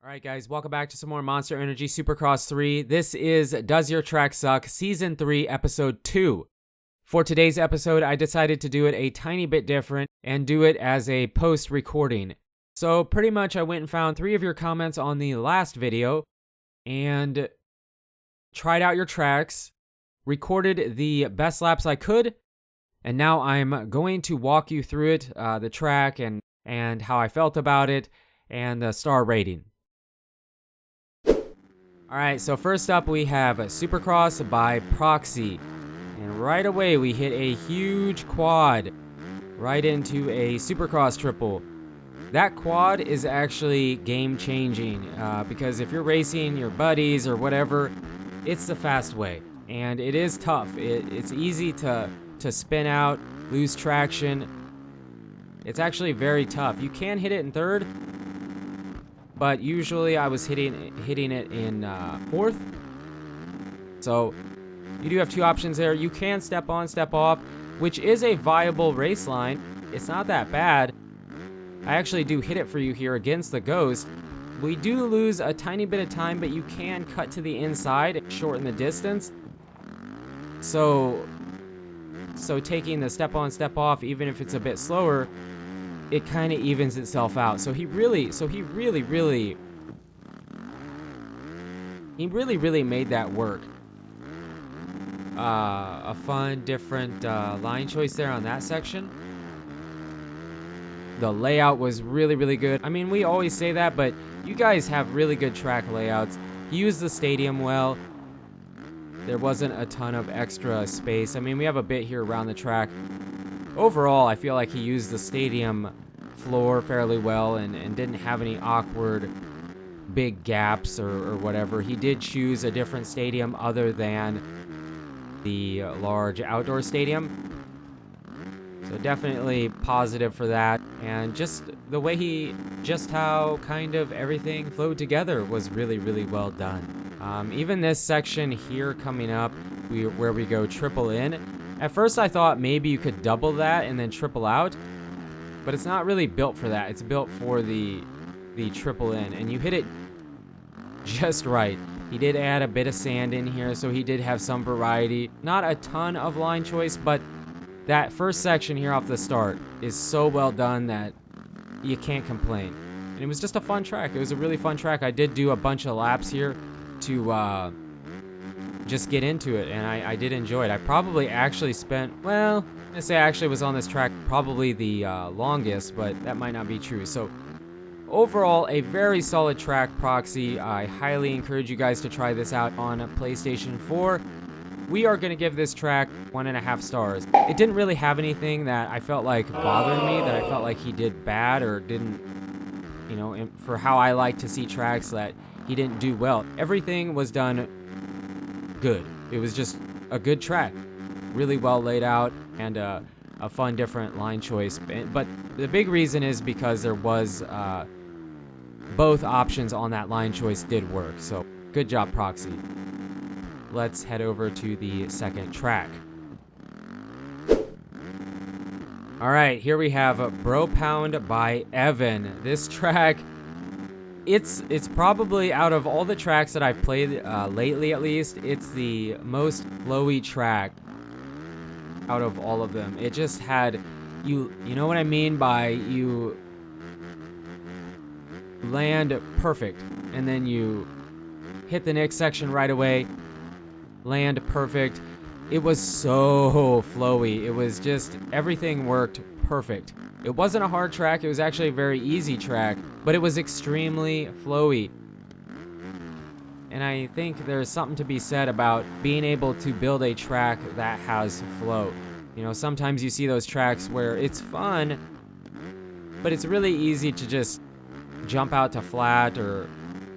Alright guys, welcome back to some more Monster Energy Supercross 3. This is Does Your Track Suck? Season 3, Episode 2. For today's episode, I decided to do it a tiny bit different and do it as a post-recording. So pretty much I went and found 3 of your comments on the last video and tried out your tracks, recorded the best laps I could, and now I'm going to walk you through it, the track and how I felt about it, and the star rating. Alright, so first up we have Supercross by Proxy. And right away we hit a huge quad right into a Supercross triple. That quad is actually game changing because if you're racing your buddies or whatever, it's the fast way. And it is tough. It's easy to spin out, lose traction. It's actually very tough. You can hit it in third, but usually I was hitting it in fourth. So you do have 2 options there. You can step on, step off, which is a viable race line. It's not that bad. I actually do hit it for you here against the Ghost. We do lose a tiny bit of time, but you can cut to the inside and shorten the distance. So taking the step on, step off, even if it's a bit slower, it kind of evens itself out. So he really made that work. A fun, different line choice there on that section. The layout was really good. I mean, we always say that, but you guys have really good track layouts. You use the stadium well. There wasn't a ton of extra space. I mean, we have a bit here around the track. Overall, I feel like he used the stadium floor fairly well and didn't have any awkward big gaps or whatever. He did choose a different stadium other than the large outdoor stadium. So definitely positive for that. And just the way how kind of everything flowed together was really well done. Even this section here coming up, where we go triple in. At first I thought maybe you could double that and then triple out, but it's not really built for that. It's built for the triple in, and you hit it just right. He did add a bit of sand in here, so he did have some variety. Not a ton of line choice, but that first section here off the start is so well done that you can't complain. And it was just a fun track. It was a really fun track. I did do a bunch of laps here to just get into it, and I did enjoy it. I probably actually spent, well, I'm gonna say I actually was on this track probably the longest, but that might not be true. So overall, a very solid track, Proxy. I highly encourage you guys to try this out on a PlayStation 4. We are going to give this track 1.5 stars. It didn't really have anything that I felt like bothered me, that I felt like he did bad or didn't, you know, for how I like to see tracks that he didn't do well. Everything was done good. It was just a good track. Really well laid out and a fun, different line choice. But the big reason is because there was both options on that line choice did work. So good job, Proxy. Let's head over to the second track. Alright, here we have Bro Pound by Evan. This track, it's probably, out of all the tracks that I've played lately at least, it's the most flowy track out of all of them. It just had, you know what I mean by you land perfect, and then you hit the next section right away, land perfect. It was so flowy. It was just, everything worked perfect. It wasn't a hard track. It was actually a very easy track, but it was extremely flowy. And I think there's something to be said about being able to build a track that has flow. You know, sometimes you see those tracks where it's fun, but it's really easy to just jump out to flat or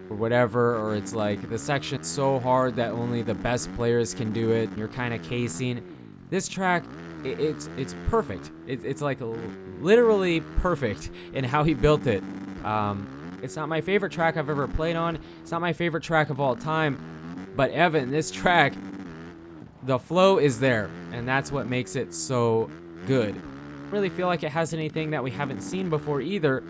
whatever, or it's like the section's so hard that only the best players can do it. You're kind of casing. This track, it's perfect. It's like literally perfect in how he built it. It's not my favorite track I've ever played on. It's not my favorite track of all time. But Evan, this track, the flow is there, and that's what makes it so good. I don't really feel like it has anything that we haven't seen before either.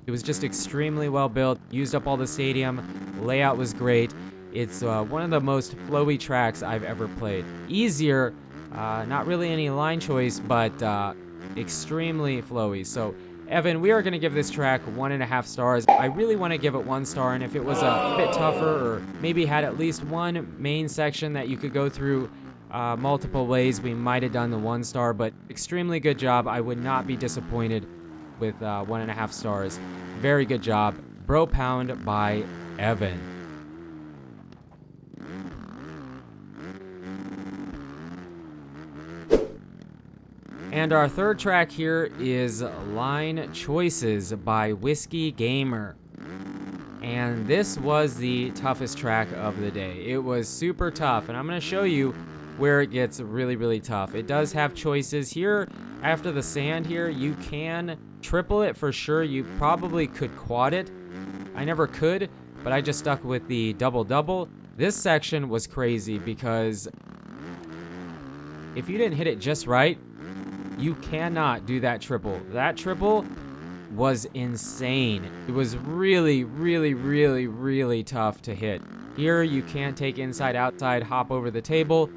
It was just extremely well built, used up all the stadium, layout was great. It's one of the most flowy tracks I've ever played. Easier, not really any line choice, but extremely flowy. So, Evan, we are going to give this track 1.5 stars. I really want to give it 1 star, and if it was a bit tougher or maybe had at least one main section that you could go through multiple ways, we might have done the 1 star, but extremely good job. I would not be disappointed with 1.5 stars. Very good job. Bro Pound by Evan. And our third track here is Line Choices by Whiskey Gamer. And this was the toughest track of the day. It was super tough, and I'm going to show you where it gets really, really tough. It does have choices here. After the sand here, you can triple it for sure. You probably could quad it. I never could, but I just stuck with the double-double. This section was crazy because if you didn't hit it just right, you cannot do that triple. That triple was insane. It was really, really, really, really tough to hit. Here, you can take inside, outside, hop over the table,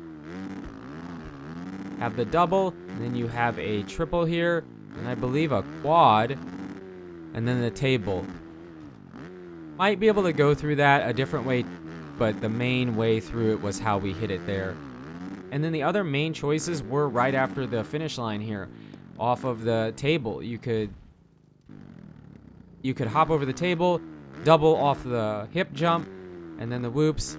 have the double, and then you have a triple here, and I believe a quad, and then the table. Might be able to go through that a different way, but the main way through it was how we hit it there. And then the other main choices were right after the finish line here, off of the table. You could hop over the table, double off the hip jump, and then the whoops.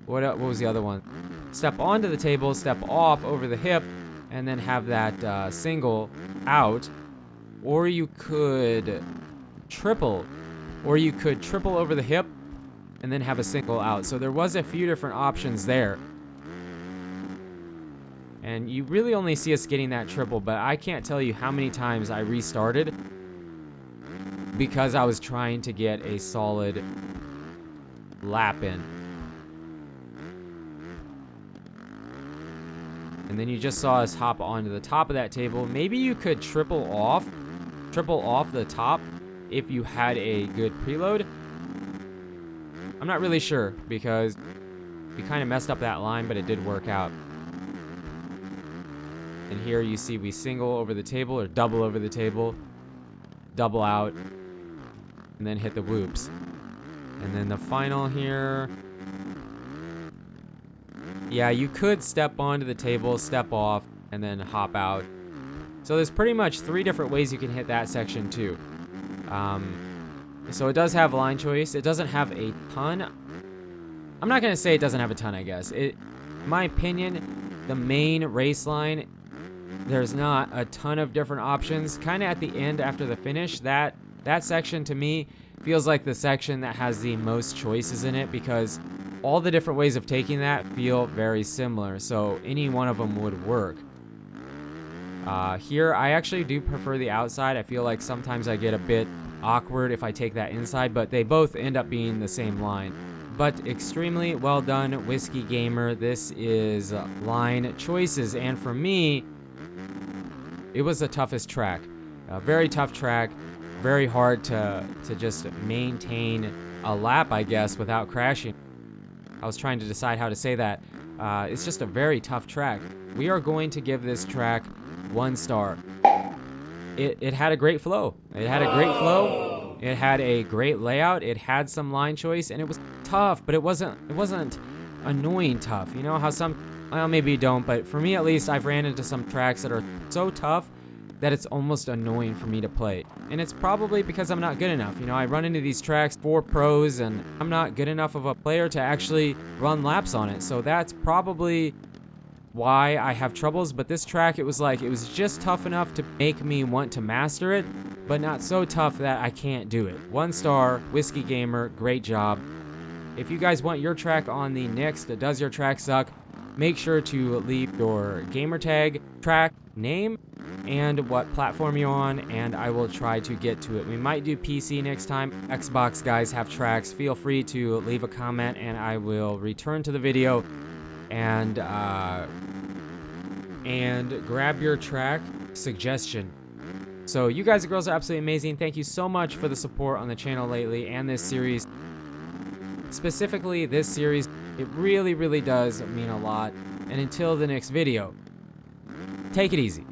What was the other one? Step onto the table, step off over the hip, and then have that single out. Or you could triple, over the hip, and then have a single out. So there was a few different options there. And you really only see us getting that triple, but I can't tell you how many times I restarted because I was trying to get a solid lap in. And then you just saw us hop onto the top of that table. Maybe you could triple off the top if you had a good preload. I'm not really sure because we kind of messed up that line, but it did work out. And here you see we single over the table or double over the table, double out, and then hit the whoops. And then the final here, yeah, you could step onto the table, step off, and then hop out. So there's pretty much 3 different ways you can hit that section too. So it does have line choice. It doesn't have a ton. I'm not going to say it doesn't have a ton, I guess. In my opinion, the main race line, there's not a ton of different options. Kind of at the end after the finish, that section to me feels like the section that has the most choices in it because all the different ways of taking that feel very similar. So any one of them would work. Here, I actually do prefer the outside. I feel like sometimes I get a bit awkward if I take that inside, but they both end up being the same line. But extremely well done, Whiskey Gamer. This is line choices, and for me, it was the toughest track. A very tough track, very hard to just maintain a lap, I guess, without crashing. I was trying to decide how to say that. It's just a very tough track. We are going to give this track 1 star. It had a great flow. It had a great layout. It had some line choice, and it was tough, but it wasn't annoying tough. You know how well, maybe you don't, but for me at least, I've ran into some tracks that are so tough that it's almost annoying for me to play. And it's probably because I'm not good enough. You know, I run into these tracks for pros, and I'm not good enough of a player to actually run laps on it. So that's probably why I have troubles. But this track, it was just tough enough to make me want to master it, but not so tough that I can't do it. 1 star, Whiskey Gamer, great job. If you guys want your track on the next Does Your Track Suck, make sure to leave your gamer tag, track, name, and what platform you're on, and I will try to get to it. We might do PC next time. Xbox guys have tracks. Feel free to leave a comment, and I will return to the video and grab your track suggestion. So you guys and girls are absolutely amazing. Thank you so much for the support on the channel lately and this series. Specifically this series, it really, really does mean a lot. And until the next video, take it easy.